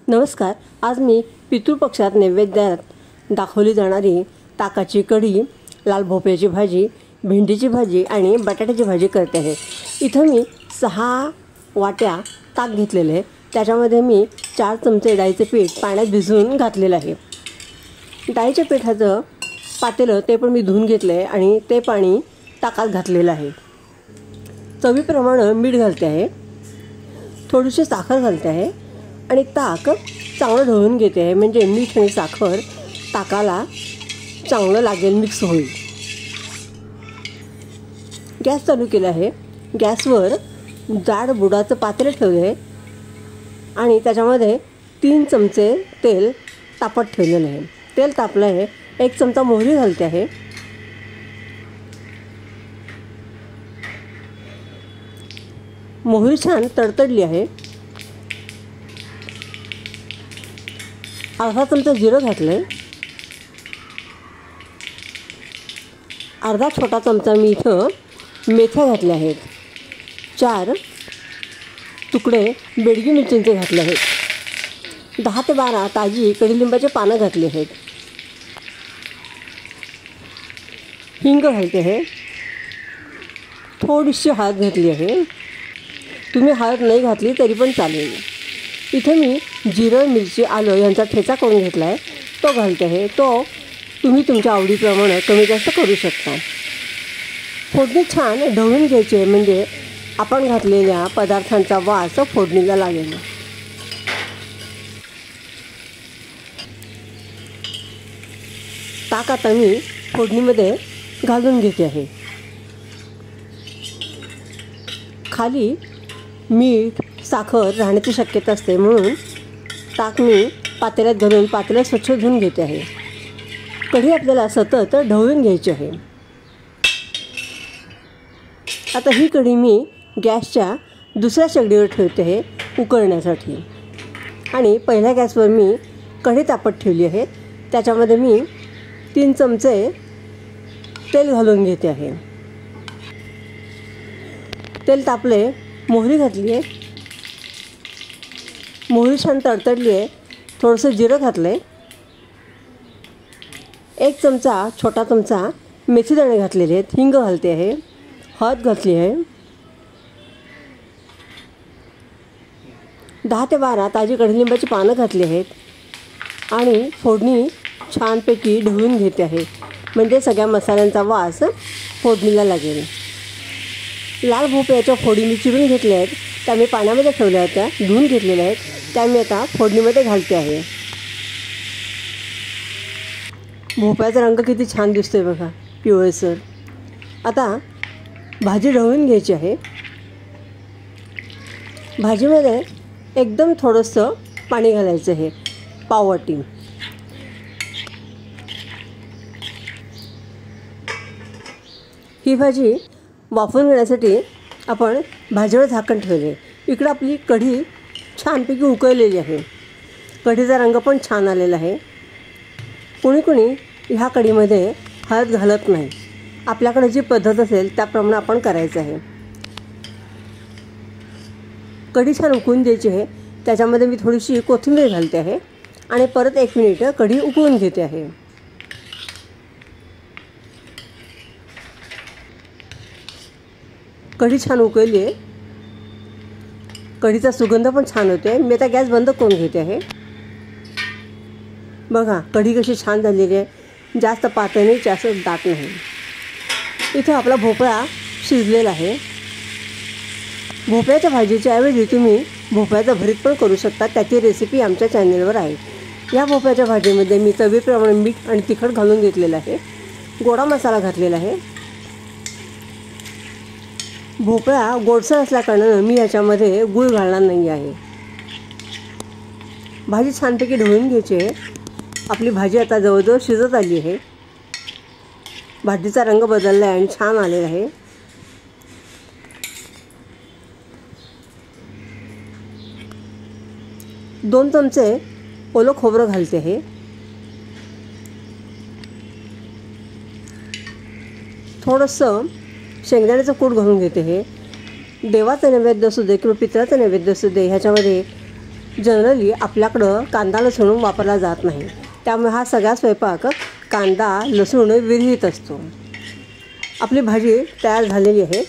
नमस्कार. आज मी पितृपक्षात नैवेद्यात दाखवली जाणारी ताकाची कढी, लाल भोपळ्याची भाजी, भेंडीची भाजी आणि बटाट्याची भाजी करते आहे. इथं मी 6 वाट्या ताक घेतलेले आहे. त्याच्यामध्ये मी 4 चमचे डाळीचे पीठ पाण्यात भिजवून घातलेलं आहे. डाळीच्या पिठाचं पातेलं ते पण मी धुवून घेतलं आहे आणि ते पाणी ताकात घातलेलं आहे. चवीप्रमाणे मीठ घालते आहे, थोडीशी साखर घालते आहे आणि ताक चांगलं ढवळून घेते आहे, म्हणजे मीठ आणि साखर ताकाला चांगलं लागेल, मिक्स होईल. गॅस चालू केला आहे. गॅसवर जाड बुडाचं पातेलं ठेवलं आहे आणि त्याच्यामध्ये 3 चमचे तेल तापत ठेवलेलं आहे. तेल तापलं आहे. 1 चमचा मोहरी घालते आहे. मोहरी छान तडतडली आहे. अर्धा चमचा जिरं घातलं आहे. अर्धा छोटा चमचा मी इथं मेथ्या घातल्या आहेत. 4 तुकडे बेडगी मिरचींचे घातले आहेत. 10 ते 12 ताजी कडुलिंबाचे पानं घातली आहेत. हिंग घालते आहे. थोडीशी हळद घातली आहे. तुम्ही हळद नाही घातली तरी पण चालेल. इथे मी जिरं, मिरची, आलं यांचा ठेचा करून घेतला आहे, तो घालते आहे. तो तुम्ही तुमच्या आवडीप्रमाणे कमी जास्त करू शकता. फोडणी छान ढवळून घ्यायची आहे, म्हणजे आपण घातलेल्या पदार्थांचा वास फोडणीला लागेल. ताक आता मी फोडणीमध्ये घालून घेते आहे. खाली मीठ, साखर राहण्याची शक्यता असते, म्हणून ताक मी पातेल्यात घालून पातेलं स्वच्छ धुवून घेते आहे. कढी आपल्याला सतत ढवळून घ्यायची आहे. आता ही कढी मी गॅसच्या दुसऱ्या शेगडीवर ठेवते आहे उकळण्यासाठी. आणि पहिल्या गॅसवर मी कढी तापत ठेवली आहे. त्याच्यामध्ये मी 3 चमचे तेल घालून घेते आहे. तेल तापले. मोहरी घातली आहे. मोहरी छान तडतडली आहे. थोडंसं जिरं घातलं आहे. 1 चमचा छोटा चमचा मेथी दाणे घातलेले आहेत. हिंग घालते आहे. हळद घातली आहे. 10 ते 12 ताजी कडुलिंबाची पानं घातली आहेत आणि फोडणी छानपैकी ढवळून घेते आहे, म्हणजे सगळ्या मसाल्यांचा वास फोडणीला लागेल. लाल भोपळ्याच्या फोडी मी चिरून घेतल्या आहेत. त्या मी पाण्यामध्ये ठेवल्या होत्या, धुवून घेतलेल्या आहेत. त्या मी आता फोडणीमध्ये घालते आहे. भोपळ्याचा रंग किती छान दिसतोय बघा, पिवळसर. आता भाजी ढवळून घ्यायची आहे. भाजीमध्ये एकदम थोडंसं पाणी घालायचं आहे, पाववाटी. ही भाजी वाफवून घेण्यासाठी आपण भाजीवर झाकण ठेवले. इकडं आपली कढी छानपैकी उकळलेली आहे. कढीचा रंग पण छान आलेला आहे. कोणी कोणी ह्या कढीमध्ये हळद घालत नाही. आपल्याकडे जी पद्धत असेल त्याप्रमाणे आपण करायचं आहे. कढी छान उकळून द्यायची आहे. त्याच्यामध्ये मी थोडीशी कोथिंबीर घालते आहे आणि परत 1 मिनिट कढी उकळून घेते आहे. कढी छान उकळली आहे. कढीचा सुगंध पण छान होतो आहे. मी आता गॅस बंद करून घेते आहे. बघा कढी कशी छान झालेली आहे. जास्त पातळ नाही, जास्त दाट नाही. इथं आपला भोपळा शिजलेला आहे. भोपळ्याच्या भाजीच्या ऐवजी तुम्ही भोपळ्याचं भरीत पण करू शकता. त्याची रेसिपी आमच्या चॅनलवर आहे. या भोपळ्याच्या भाजीमध्ये मी चवीप्रमाणे मीठ आणि तिखट घालून घेतलेलं आहे. गोडा मसाला घातलेला आहे. भोपळा गोडसर असल्याकारणानं मी याच्यामध्ये गूळ घालणार नाही आहे. भाजी छानपैकी ढवळून घ्यायची आहे. आपली भाजी आता जवळजवळ शिजत आली आहे. भाजीचा रंग बदलला आहे आणि छान आलेला आहे. दोन चमचे ओलं खोबरं घालते आहे. थोडंसं शेंगदाण्याचं कूट घालून घेते आहे. देवाचं नैवेद्य असू दे किंवा पितळाचं नैवेद्य असू दे, ह्याच्यामध्ये जनरली आपल्याकडं कांदा लसूण वापरला जात नाही, त्यामुळे हा सगळा स्वयंपाक कांदा लसूण विरहित असतो. आपली भाजी तयार झालेली आहे.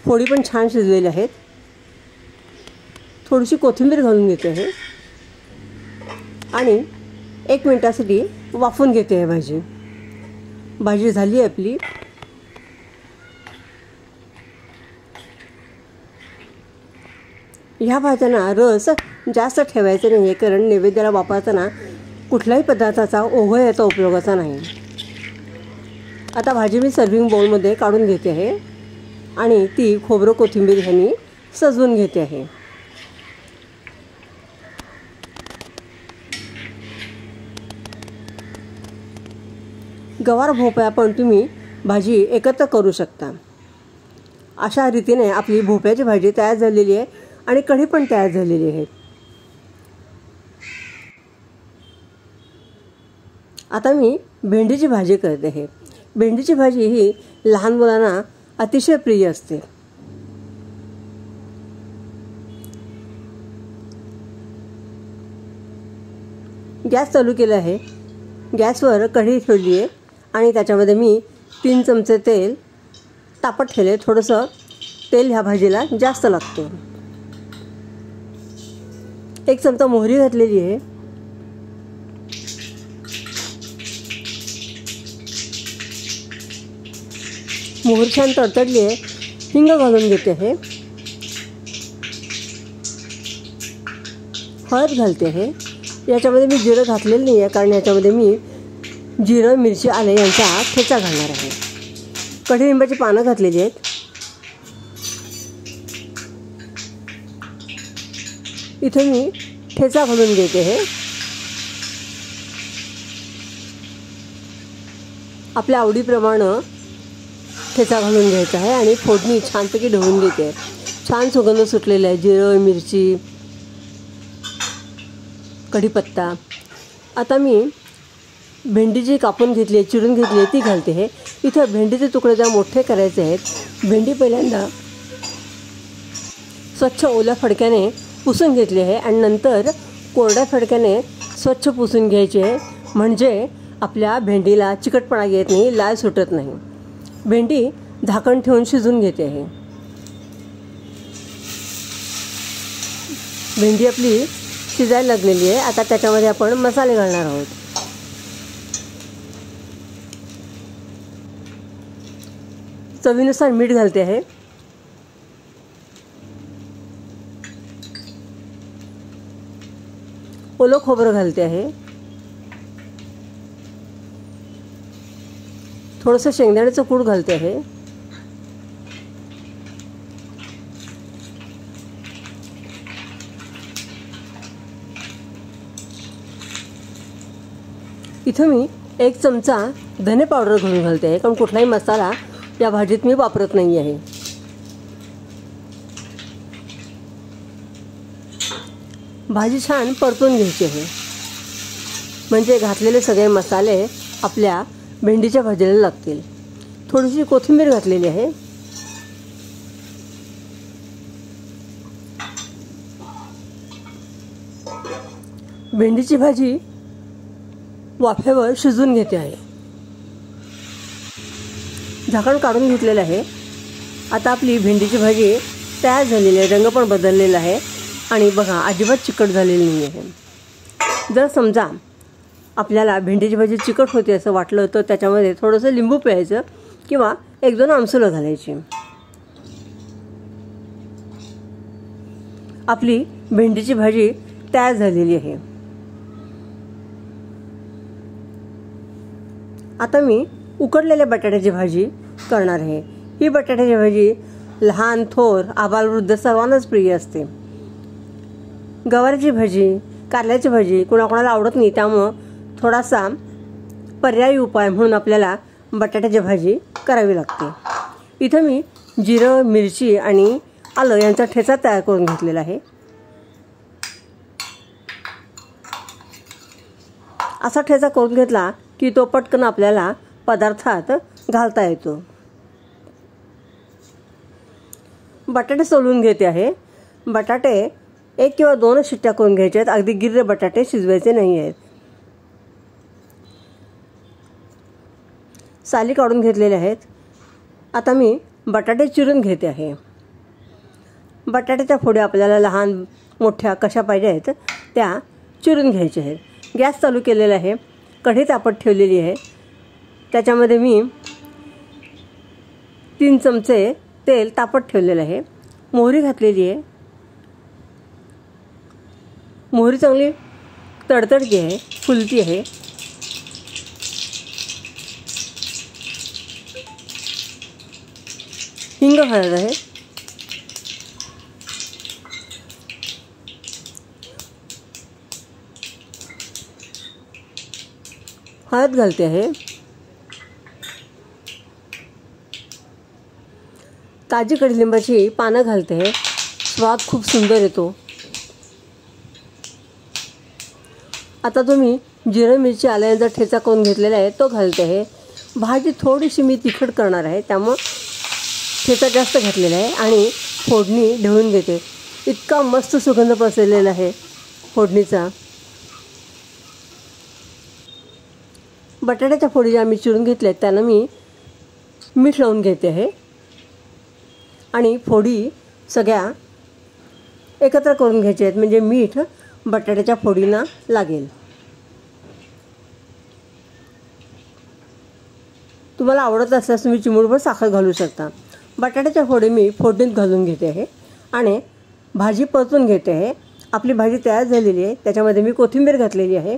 फोडी पण छान शिजलेल्या आहेत. थोडीशी कोथिंबीर घालून घेते आहे आणि 1 मिनिटासाठी वाफवून घेते आहे भाजी. भाजी झाली आहे आपली. ह्या भाज्यांना रस जास्त ठेवायचा नाही आहे, कारण नैवेद्याला वापरताना कुठल्याही पदार्थाचा ओघळ याचा उपयोगाचा नाही. आता भाजी मी सर्विंग बाउलमध्ये काढून घेते आहे आणि ती खोबरं कोथिंबीर ह्यांनी सजवून घेते आहे. गवार भोपळा पण तुम्ही भाजी एकत्र करू शकता. अशा रीतीने आपली भोपळ्याची भाजी तयार झालेली आहे आणि कढी पण तयार झालेली आहे. आता मी भेंडीची भाजी करते आहे. भेंडीची भाजी ही लहान मुलांना अतिशय प्रिय असते. गॅस चालू केला आहे. गॅसवर कढई ठेवली आहे आणि त्याच्यामध्ये मी 3 चमचे तेल तापत ठेवले. थोडंसं तेल ह्या भाजीला जास्त लागतं. 1 चमचा मोहरी घातलेली आहे. मोहरी छान तडतडली आहे. हिंग घालून घेते आहे. हळद घालते आहे. याच्यामध्ये मी जिरं घातलेलं नाही आहे, कारण याच्यामध्ये मी जिरं मिरची आले यांचा ठेचा घालणार आहे. कढीलिंबाची पानं घातलेली आहेत. इथे मी ठेचा घालून घेते आहे. आपल्या आवडीप्रमाणे ठेचा घालून घ्यायचा आहे आणि फोडणी छानपैकी ढवळून घेते. छान सुगंध सुटलेला आहे. जिरं मिरची कढीपत्ता. आता मी भेंडी जी कापून घेतली आहे चिरून घेतली आहे ती घालते आहे. इथं भेंडीचे तुकडे जरा मोठे करायचे आहेत. भेंडी पहिल्यांदा स्वच्छ ओल्या फडक्याने पुसून घेतली आहे आणि नंतर कोरड्या फडक्याने स्वच्छ पुसून घ्यायची आहे, म्हणजे आपल्या भेंडीला चिकटपणा येत नाही, लाल सुटत नाही. भेंडी झाकण ठेवून शिजून घेते आहे. भेंडी आपली शिजायला लागलेली आहे. आता त्याच्यामध्ये आपण मसाले घालणार आहोत. चवीनुसार मीठ घालते आहे. ओलं खोबरं घालते आहे. थोडंसं शेंगदाण्याचं कूट घालते आहे. इथं मी 1 चमचा धने पावडर घालून घालते आहे, कारण कुठलाही मसाला या भाजीत मी वापरत नाही आहे. भाजी छान परतून घ्यायची आहे, म्हणजे घातलेले सगळे मसाले आपल्या भेंडीच्या भाजीला लागतील. थोडीशी कोथिंबीर घातलेली आहे. भेंडीची भाजी वाफेवर शिजून घेते आहे. झाकण काढून घेतलेलं आहे. आता आपली भेंडीची भाजी तयार झालेली आहे. रंग पण बदललेला आहे आणि बघा अजिबात चिकट झालेली नाही आहे. जर समजा आपल्याला भेंडीची भाजी चिकट होते असं वाटलं तर त्याच्यामध्ये थोडंसं लिंबू पिळायचं किंवा 1-2 आमसुलं घालायची. आपली भेंडीची भाजी तयार झालेली आहे. आता मी उकडलेल्या बटाट्याची भाजी करणार आहे. ही बटाट्याची भाजी लहान थोर आबालवृद्ध सर्वांनाच प्रिय असते. गवारीची भाजी कारल्याची भाजी कोणाकोणाला आवडत नाही, त्यामुळं थोडासा पर्यायी उपाय म्हणून आपल्याला बटाट्याची भाजी करावी लागते. इथं मी जिरं मिरची आणि आलं यांचा ठेचा तयार करून घेतलेला आहे. असा ठेचा करून घेतला की तो पटकन आपल्याला पदार्थात घालता येतो. बटाटे सोलून घेते आहे. बटाटे 1 किंवा 2 शिट्ट्या करून घ्यायच्या आहेत. अगदी गिर्र बटाटे शिजवायचे नाही आहेत. साली काढून घेतलेले आहेत. आता मी बटाटे चिरून घेते आहे. बटाट्याच्या फोडी आपल्याला लहान मोठ्या कशा पाहिजे आहेत त्या चिरून घ्यायच्या आहेत. गॅस चालू केलेला आहे. कढई तापत ठेवलेली आहे. त्याच्यामध्ये मी 3 चमचे तेल तापत ठेवलेलं आहे. मोहरी घातलेली आहे. मोहरी चांगली तडतडती आहे, फुलती आहे. हिंग घालत आहे. हळद घालते आहे. ताजी कडुलिंबाची पानं घालते आहे. स्वाद खूप सुंदर येतो. आता तुम्ही जिरं मिरची आल्याचा ठेचा करून घेतलेला आहे तो घालते आहे. भाजी थोडीशी मी तिखट करणार आहे त्यामुळं ठेचा जास्त घातलेला आहे आणि फोडणी ढवळून घेते. इतका मस्त सुगंध पसरलेला आहे फोडणीचा. बटाट्याच्या फोडी ज्या मी चिरून घेतल्या आहेत त्यांना मी मीठ लावून घेते आहे आणि फोडी सगळ्या एकत्र करून घ्यायच्या आहेत म्हणजे मीठ बटाट्याच्या फोडींना लागेल. तुम्हाला आवडत असल्यास तुम्ही चिमूटभर साखर घालू शकता. बटाट्याच्या फोडी मी फोडणीत घालून घेते आहे आणि भाजी परतून घेते आहे. आपली भाजी तयार झालेली आहे. त्याच्यामध्ये मी कोथिंबीर घातलेली आहे.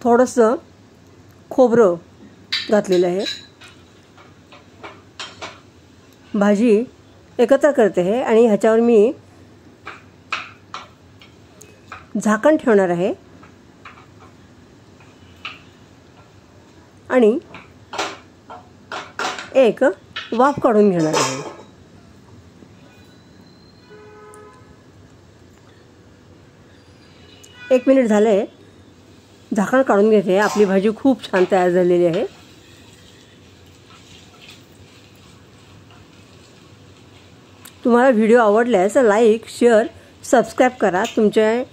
थोडंसं खोबरं घातलेलं आहे. भाजी एकत्र करते आहे आणि ह्याच्यावर मी झाकण ठेवणार आहे आणि एक वाफ काढून घेणार आहे. एक मिनिट झाले. झाकण काढून घेते. आपली भाजी खूप छान तयार झालेली आहे. तुम्हाला व्हिडिओ आवडल्यास लाईक, शेअर, सबस्क्राईब करा. तुमच्या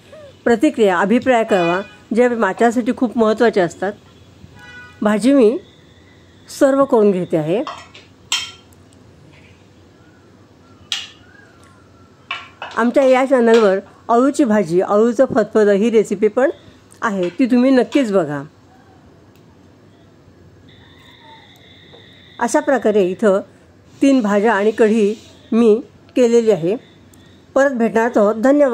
प्रतिक्रिया, अभिप्राय कळवा जे माझ्यासाठी खूप महत्त्वाचे असतात. भाजी मी सर्व करून घेते आहे. आमच्या या चॅनलवर अळूची भाजी, अळूचं फतफद ही रेसिपी पण आहे. ती तुम्ही नक्कीच बघा. अशा प्रकारे इथं 3 भाज्या आणि कढी मी केलेली आहे. परत भेटणार आहोत. धन्यवाद.